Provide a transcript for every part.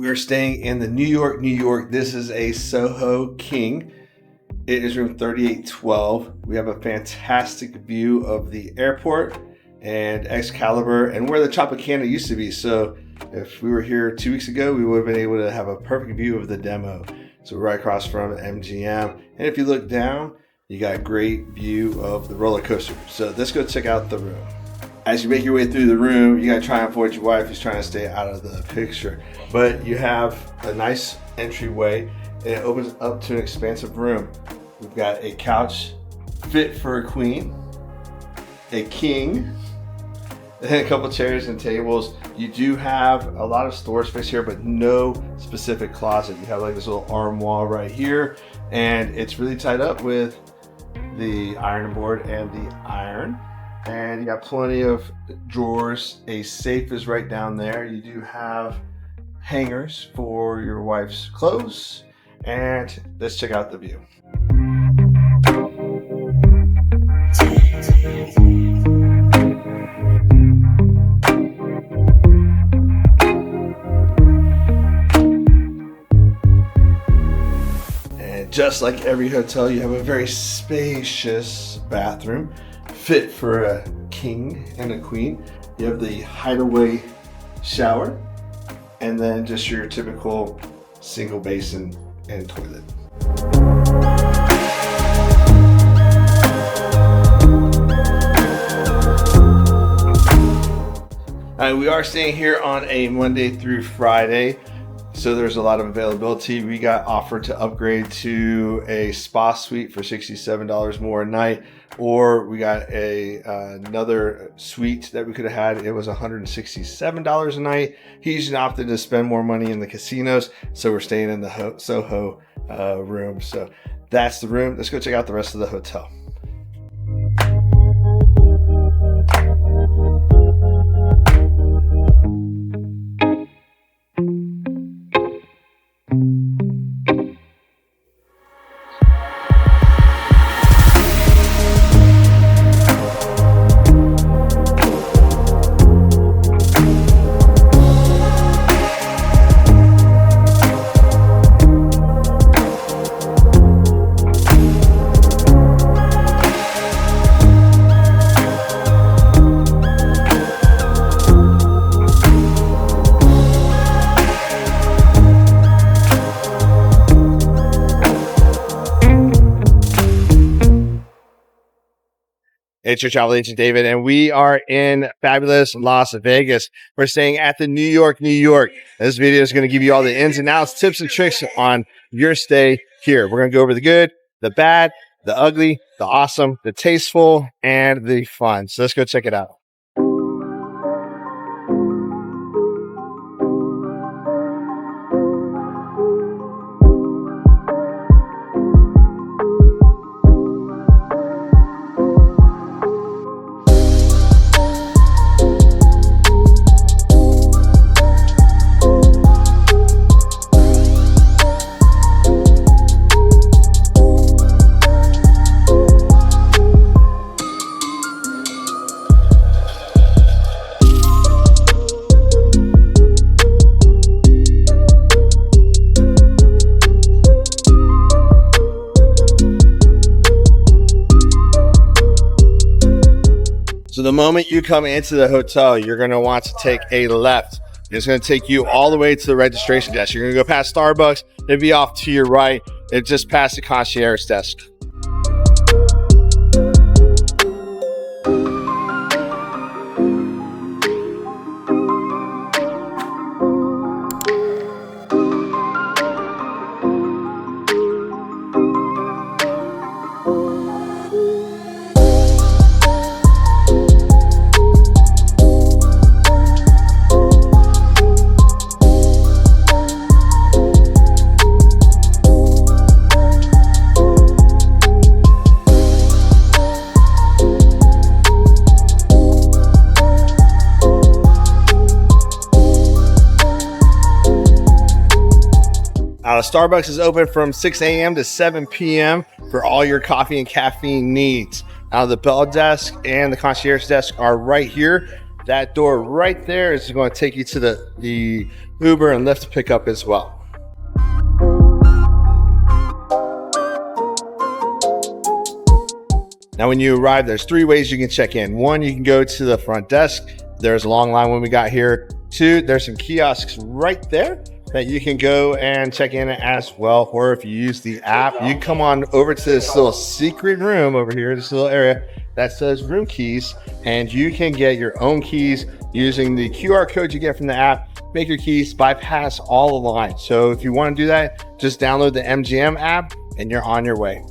We are staying in the New York, New York. This is a Soho King. It is room 3812. We have a fantastic view of the airport and Excalibur and where the Tropicana used to be. So if we were here 2 weeks ago, we would have been able to have a perfect view of the demo. So we're right across from MGM. And if you look down, you got a great view of the roller coaster. So let's go check out the room. As you make your way through the room, you gotta try and avoid your wife who's trying to stay out of the picture. But you have a nice entryway and it opens up to an expansive room. We've got a couch fit for a queen, a king, and a couple chairs and tables. You do have a lot of storage space here, but no specific closet. You have like this little armoire right here, and it's really tied up with the ironing board and the iron. And you got plenty of drawers. A safe is right down there. You do have hangers for your wife's clothes. And let's check out the view. And just like every hotel, you have a very spacious bathroom, fit for a king and a queen. You have the hideaway shower, and then just your typical single basin and toilet. We are staying here on a Monday through Friday, so there's a lot of availability. We got offered to upgrade to a spa suite for $67 more a night, or we got another suite that we could have had. It was $167 a night. He's opted to spend more money in the casinos, so we're staying in the Soho room. So that's the room. Let's go check out the rest of the hotel. It's your travel agent, David, and we are in fabulous Las Vegas. We're staying at the New York, New York. This video is going to give you all the ins and outs, tips and tricks on your stay here. We're going to go over the good, the bad, the ugly, the awesome, the tasteful, and the fun. So let's go check it out. So the moment you come into the hotel, you're going to want to take a left. It's going to take you all the way to the registration desk. You're going to go past Starbucks. It'll be off to your right. It's just past the concierge desk. Starbucks is open from 6 a.m. to 7 p.m. for all your coffee and caffeine needs. The bell desk and the concierge desk are right here. That door right there is going to take you to the Uber and Lyft pickup as well. Now, when you arrive, there's 3 ways you can check in. 1, you can go to the front desk. There's a long line when we got here. 2, there's some kiosks right there that you can go and check in as well. Or if you use the app, you come on over to this little secret room over here, this little area that says room keys, and you can get your own keys using the QR code you get from the app. Make your keys, bypass all the lines. So if you want to do that, just download the MGM app and you're on your way.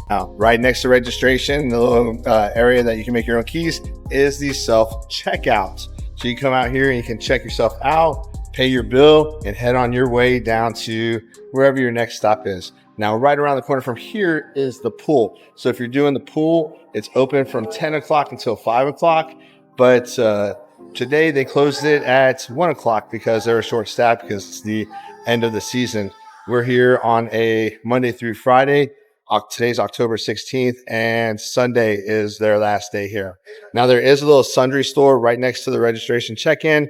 Now, right next to registration, the little area that you can make your own keys is the self-checkout. So you come out here and you can check yourself out, pay your bill, and head on your way down to wherever your next stop is. Now, right around the corner from here is the pool. So if you're doing the pool, it's open from 10 o'clock until 5 o'clock. But today they closed it at 1 o'clock because they're short staffed because it's the end of the season. We're here on a Monday through Friday. Today's October 16th, and Sunday is their last day here. Now, there is a little sundry store right next to the registration check-in.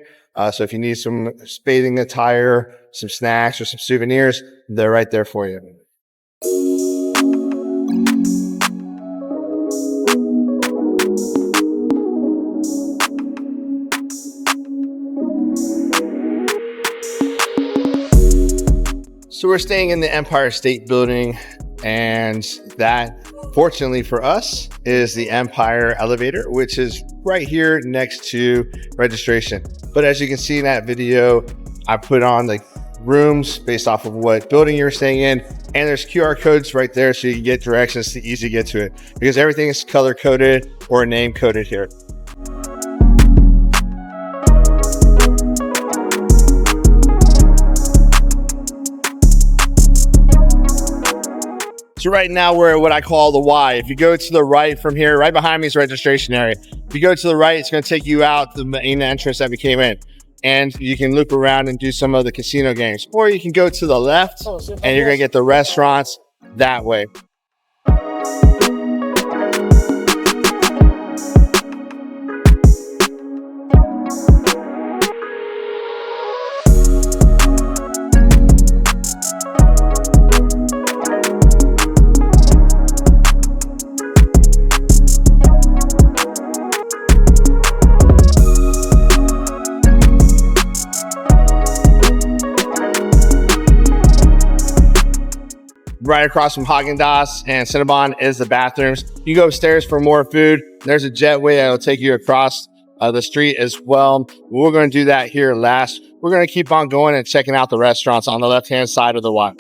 So if you need some bathing attire, some snacks, or some souvenirs, they're right there for you. So we're staying in the Empire State Building, and that, fortunately for us, is the Empire elevator, which is right here next to registration. But as you can see in that video, I put on the rooms based off of what building you're staying in, and there's QR codes right there so you can get directions to easy get to it, because everything is color coded or name coded here. So right now we're at what I call the Y. If you go to the right from here, right behind me is registration area. If you go to the right, it's going to take you out the main entrance that we came in. And you can loop around and do some of the casino games. Or you can go to the left and you're going to get the restaurants that way. Right across from Haagen-Dazs and Cinnabon is the bathrooms. You go upstairs for more food. There's a jetway that will take you across the street as well. We're going to do that here last. We're going to keep on going and checking out the restaurants on the left-hand side of the Y.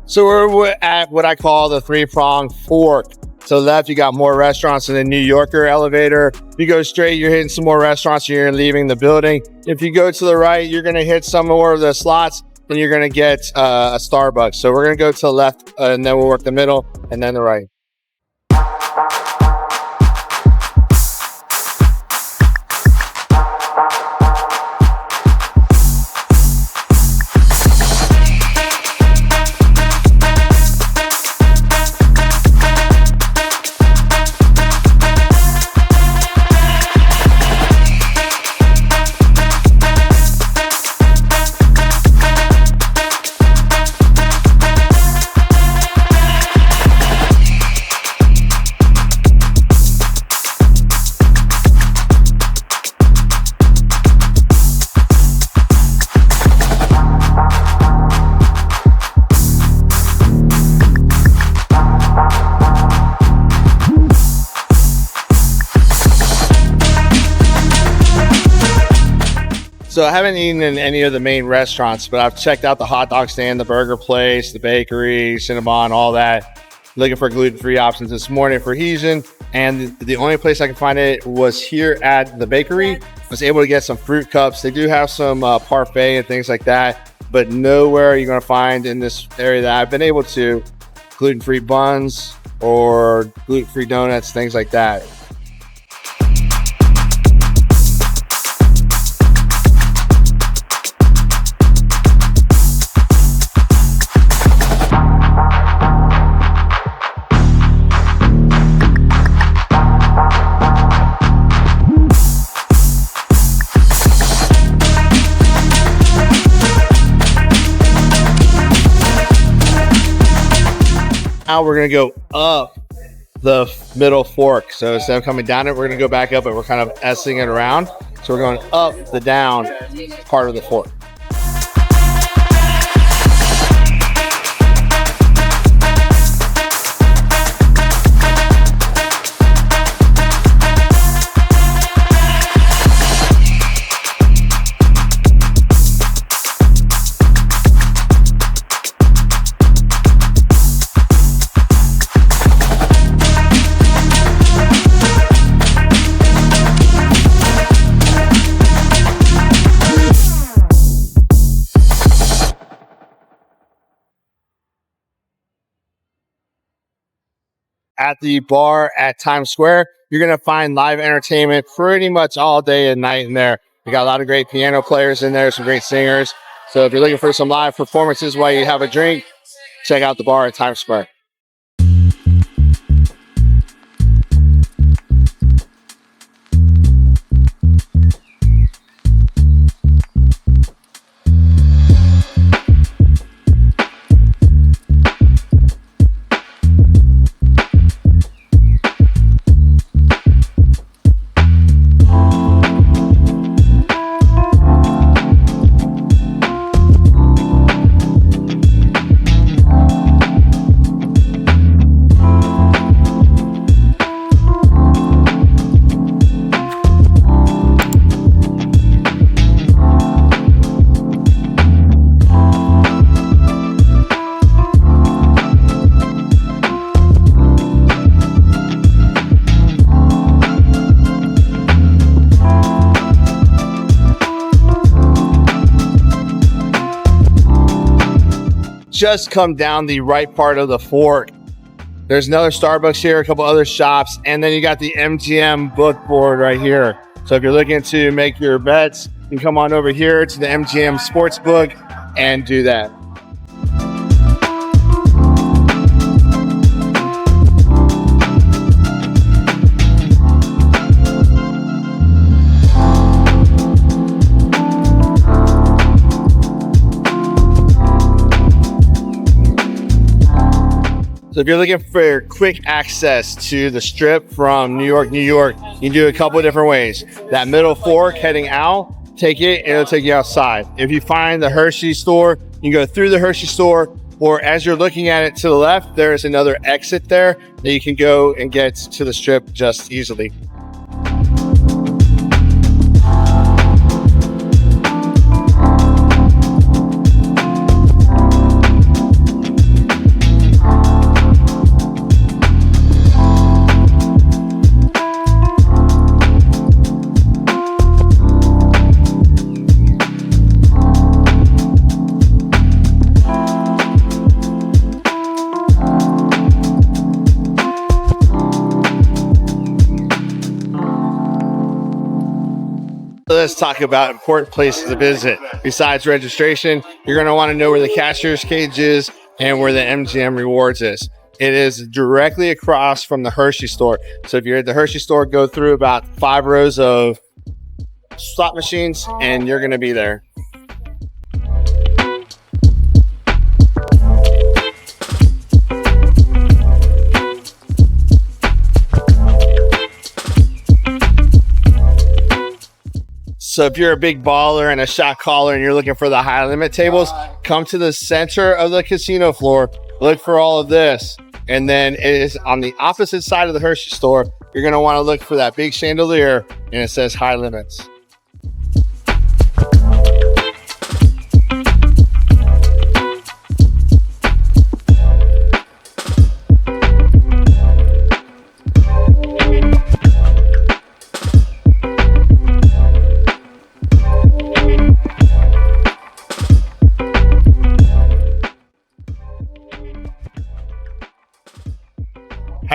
So we're at what I call the 3-pronged fork. To the left, you got more restaurants in the New Yorker elevator. If you go straight, you're hitting some more restaurants, you're leaving the building. If you go to the right, you're gonna hit some more of the slots, and you're gonna get a Starbucks. So we're gonna go to the left, and then we'll work the middle, and then the right. So I haven't eaten in any of the main restaurants, but I've checked out the hot dog stand, the burger place, the bakery, Cinnabon, all that. looking for gluten-free options this morning for Heesian, and the only place I could find it was here at the bakery. I was able to get some fruit cups. They do have some parfait and things like that, but nowhere you're going to find in this area that I've been able to gluten-free buns or gluten-free donuts, things like that. Now we're going to go up the middle fork. So instead of coming down it, we're going to go back up, and we're kind of S-ing it around. So we're going up the down part of the fork. At the bar at Times Square, you're going to find live entertainment pretty much all day and night in there. We got a lot of great piano players in there, some great singers. So if you're looking for some live performances while you have a drink, check out the bar at Times Square. Just come down the right part of the fork. There's another Starbucks here, a couple other shops, and then you got the MGM book board right here. So if you're looking to make your bets, you can come on over here to the MGM Sportsbook and do that. So if you're looking for quick access to the Strip from New York, you can do a couple of different ways. That middle fork heading out, take it, and it'll take you outside. If you find the Hershey store, you can go through the Hershey store, or as you're looking at it to the left, there is another exit there that you can go and get to the Strip just easily. Let's talk about important places to visit. Besides registration, you're going to want to know where the cashier's cage is and where the MGM Rewards is. It is directly across from the Hershey store. So if you're at the Hershey store, go through about 5 rows of slot machines and you're going to be there. So if you're a big baller and a shot caller and you're looking for the high limit tables, come to the center of the casino floor, look for all of this. And then it is on the opposite side of the Hershey store. You're going to want to look for that big chandelier and it says high limits.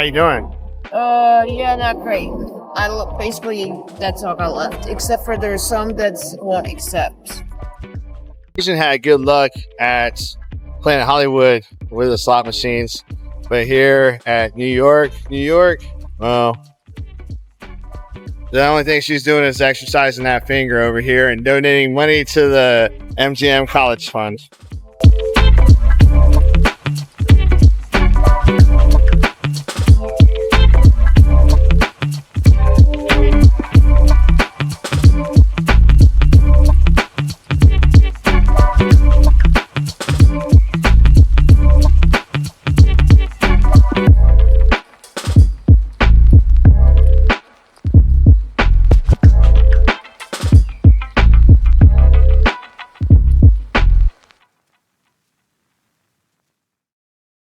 How you doing? Yeah, not great. Basically, that's all I left. Except for there's some that's won't accept. Asian had good luck at Planet Hollywood with the slot machines, but here at New York, well, the only thing she's doing is exercising that finger over here and donating money to the MGM College Fund.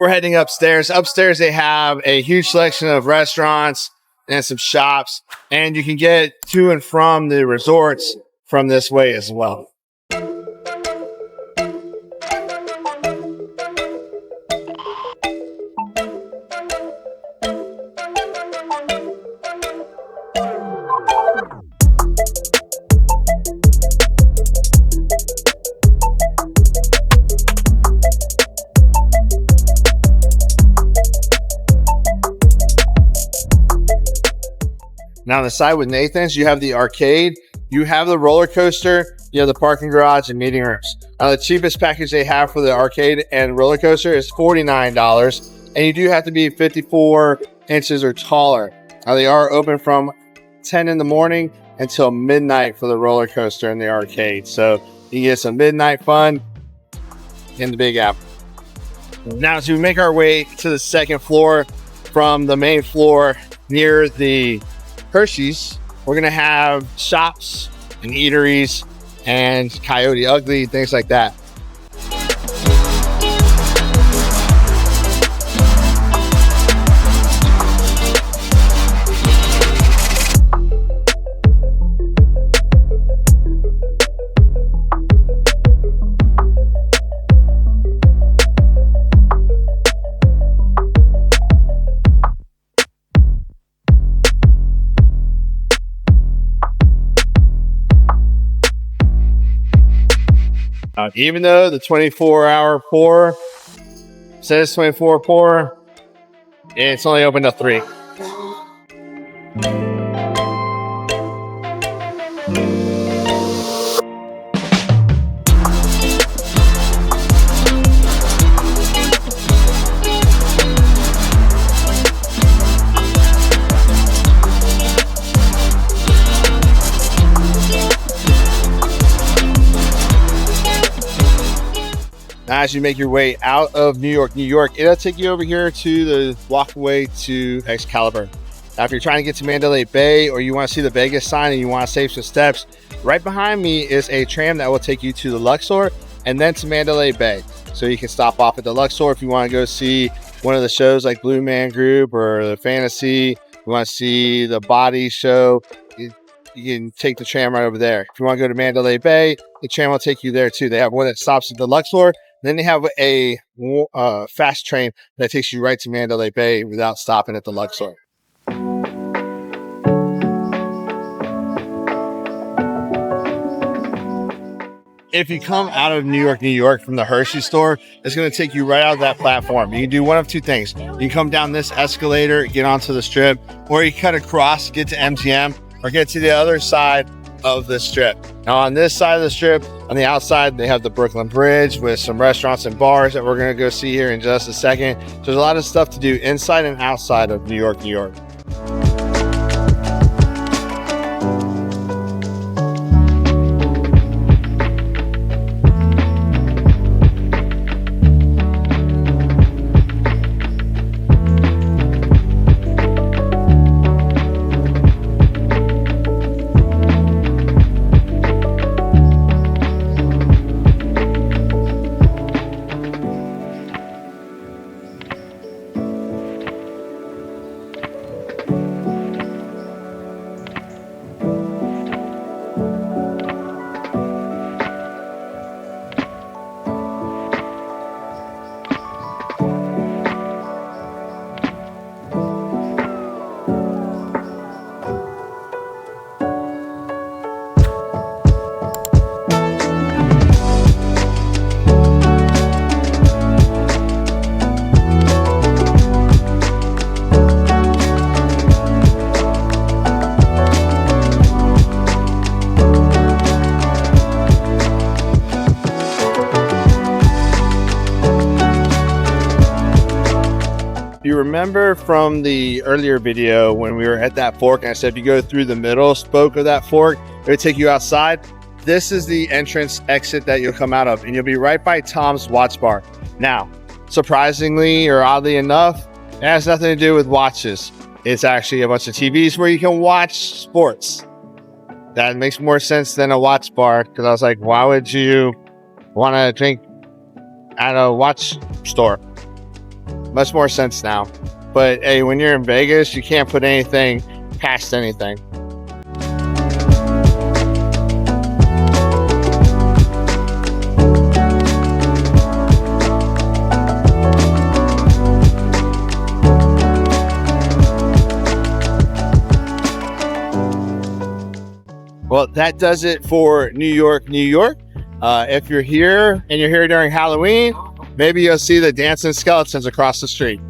We're heading upstairs. Upstairs, they have a huge selection of restaurants and some shops, and you can get to and from the resorts from this way as well. Now on the side with Nathan's, you have the arcade, you have the roller coaster, you have the parking garage and meeting rooms. Now the cheapest package they have for the arcade and roller coaster is $49, and you do have to be 54 inches or taller. Now they are open from 10 in the morning until midnight for the roller coaster and the arcade. So you get some midnight fun in the Big Apple. Now as we make our way to the second floor from the main floor near the Hershey's, we're gonna have shops and eateries and Coyote Ugly, things like that. Even though the 24-hour pour says 24 pour, it's only open to 3. As you make your way out of New York, it'll take you over here to the walkway to Excalibur. Now, if you're trying to get to Mandalay Bay or you want to see the Vegas sign and you want to save some steps, right behind me is a tram that will take you to the Luxor and then to Mandalay Bay. So you can stop off at the Luxor if you want to go see one of the shows like Blue Man Group or the Fantasy. You want to see the Body show, you can take the tram right over there. If you want to go to Mandalay Bay, the tram will take you there too. They have one that stops at the Luxor. Then they have a fast train that takes you right to Mandalay Bay without stopping at the Luxor. If you come out of New York from the Hershey store, it's going to take you right out of that platform. You can do one of two things. You can come down this escalator, get onto the strip, or you cut across, get to MGM, or get to the other side of the strip. Now on this side of the strip, on the outside, they have the Brooklyn Bridge with some restaurants and bars that we're going to go see here in just a second. So there's a lot of stuff to do inside and outside of New York. remember from the earlier video when we were at that fork and I said if you go through the middle spoke of that fork, it would take you outside. This is the entrance exit that you'll come out of, and you'll be right by Tom's Watch Bar. Now, surprisingly or oddly enough, it has nothing to do with watches. It's actually a bunch of TVs where you can watch sports. That makes more sense than a watch bar, because I was like, why would you want to drink at a watch store? Much more sense now. But hey, when you're in Vegas, you can't put anything past anything. Well, that does it for New York, New York. If you're here and you're here during Halloween, maybe you'll see the dancing skeletons across the street.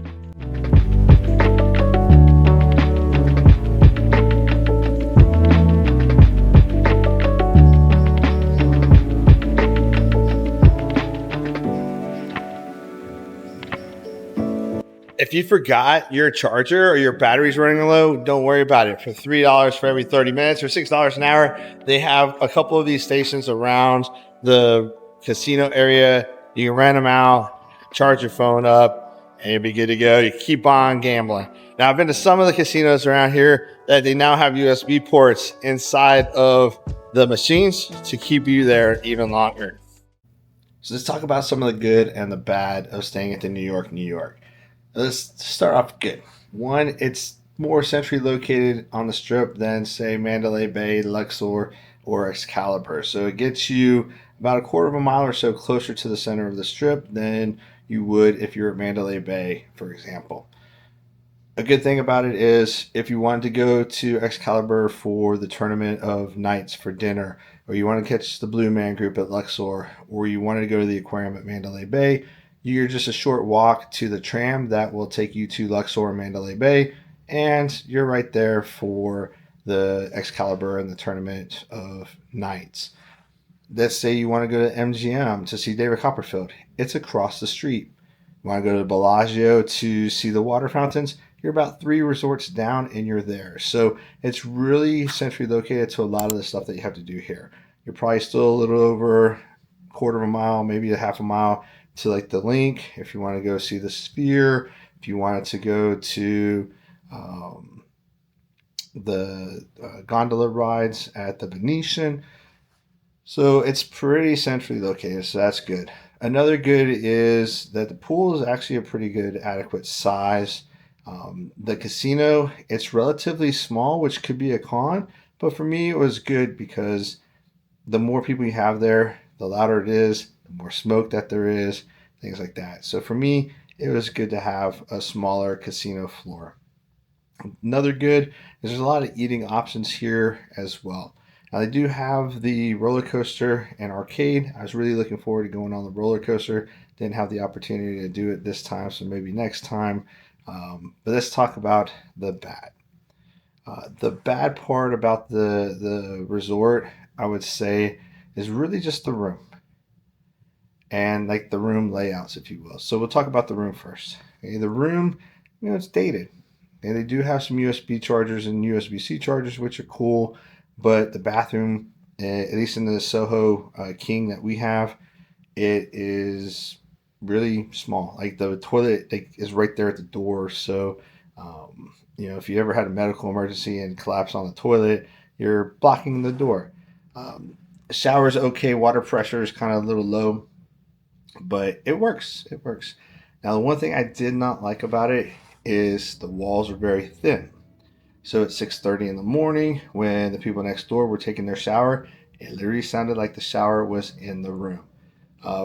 If you forgot your charger or your battery's running low, don't worry about it. For $3 for every 30 minutes or $6 an hour, they have a couple of these stations around the casino area. You can rent them out, charge your phone up, and you'll be good to go. You keep on gambling. Now, I've been to some of the casinos around here that they now have USB ports inside of the machines to keep you there even longer. So let's talk about some of the good and the bad of staying at the New York, New York. Let's start off good. One, it's more centrally located on the Strip than, say, Mandalay Bay, Luxor, or Excalibur. So it gets you about a quarter of a mile or so closer to the center of the Strip than you would if you're at Mandalay Bay, for example. A good thing about it is if you wanted to go to Excalibur for the Tournament of Nights for dinner, or you want to catch the Blue Man Group at Luxor, or you wanted to go to the aquarium at Mandalay Bay, you're just a short walk to the tram that will take you to Luxor, Mandalay Bay, and you're right there for the Excalibur and the Tournament of Nights. Let's say you want to go to MGM to see David Copperfield. It's across the street. You want to go to Bellagio to see the water fountains? You're about 3 resorts down and you're there. So it's really centrally located to a lot of the stuff that you have to do here. You're probably still a little over a quarter of a mile, maybe a half a mile to like the Link, if you want to go see the Sphere, if you wanted to go to the gondola rides at the Venetian. So it's pretty centrally located, so that's good. Another good is that the pool is actually a pretty good adequate size. The casino, it's relatively small, which could be a con, but for me it was good because the more people you have there, the louder it is, the more smoke that there is, things like that. So for me, it was good to have a smaller casino floor. Another good is there's a lot of eating options here as well. Now they do have the roller coaster and arcade. I was really looking forward to going on the roller coaster. Didn't have the opportunity to do it this time, so maybe next time. But let's talk about the bad. The bad part about the resort, I would say, is really just the room. And like the room layouts, if you will. So we'll talk about the room first. Okay, the room, it's dated. And they do have some USB chargers and USB-C chargers, which are cool. But the bathroom, at least in the Soho King that we have, it is really small. Like the toilet is right there at the door. So, if you ever had a medical emergency and collapse on the toilet, you're blocking the door. Shower's okay. Water pressure is kind of a little low. But it works. It works. Now, the one thing I did not like about it is the walls are very thin. So at 6:30 in the morning, when the people next door were taking their shower, it literally sounded like the shower was in the room.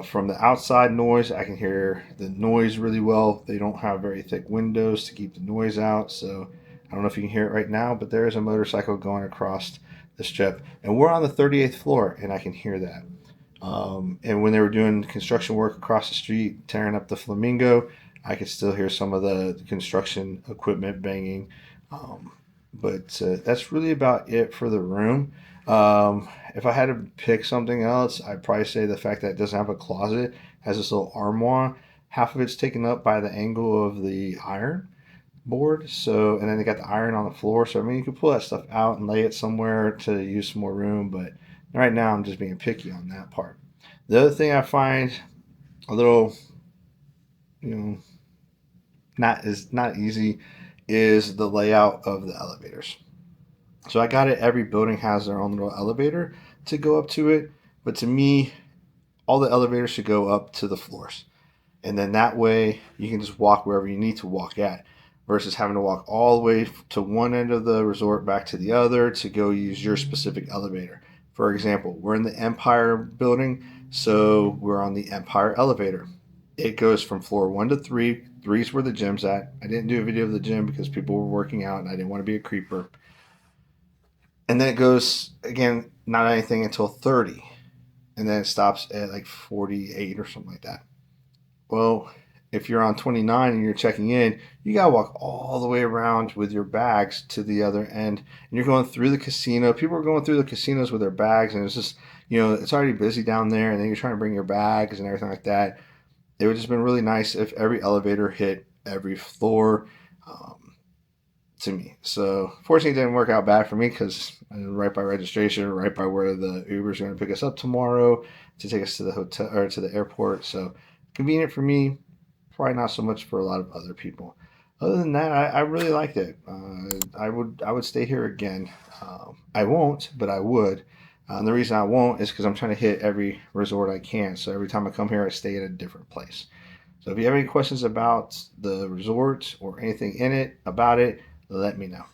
From the outside noise, I can hear the noise really well. They don't have very thick windows to keep the noise out. So I don't know if you can hear it right now, but there is a motorcycle going across the Strip. And we're on the 38th floor, and I can hear that. And when they were doing construction work across the street, tearing up the Flamingo, I could still hear some of the construction equipment banging. But that's really about it for the room. If I had to pick something else, I'd probably say the fact that it doesn't have a closet, has this little armoire. Half of it's taken up by the angle of the iron. board. So, and then they got the iron on the floor. So, I mean, you could pull that stuff out and lay it somewhere to use some more room. But right now, I'm just being picky on that part. The other thing I find a little, you know, not easy is the layout of the elevators. So I got it. Every building has their own little elevator to go up to it. But to me, all the elevators should go up to the floors. And then that way you can just walk wherever you need to walk at versus having to walk all the way to one end of the resort back to the other to go use your specific elevator. For example, we're in the Empire building, so we're on the Empire elevator. It goes from floor 1 to 3. 3 is where the gym's at. I didn't do a video of the gym because people were working out and I didn't want to be a creeper. And then it goes, again, not anything until 30. And then it stops at like 48 or something like that. Well, if you're on 29 and you're checking in, you got to walk all the way around with your bags to the other end. And you're going through the casino. People are going through the casinos with their bags, and it's just, it's already busy down there. And then you're trying to bring your bags and everything like that. It would just been really nice if every elevator hit every floor to me. So, fortunately, it didn't work out bad for me because right by registration, right by where the Uber's going to pick us up tomorrow to take us to the hotel or to the airport. So, convenient for me, probably not so much for a lot of other people. Other than that, I really liked it. I would stay here again. I won't, but I would. And the reason I won't is because I'm trying to hit every resort I can. So every time I come here, I stay at a different place. So if you have any questions about the resort or anything in it, about it, let me know.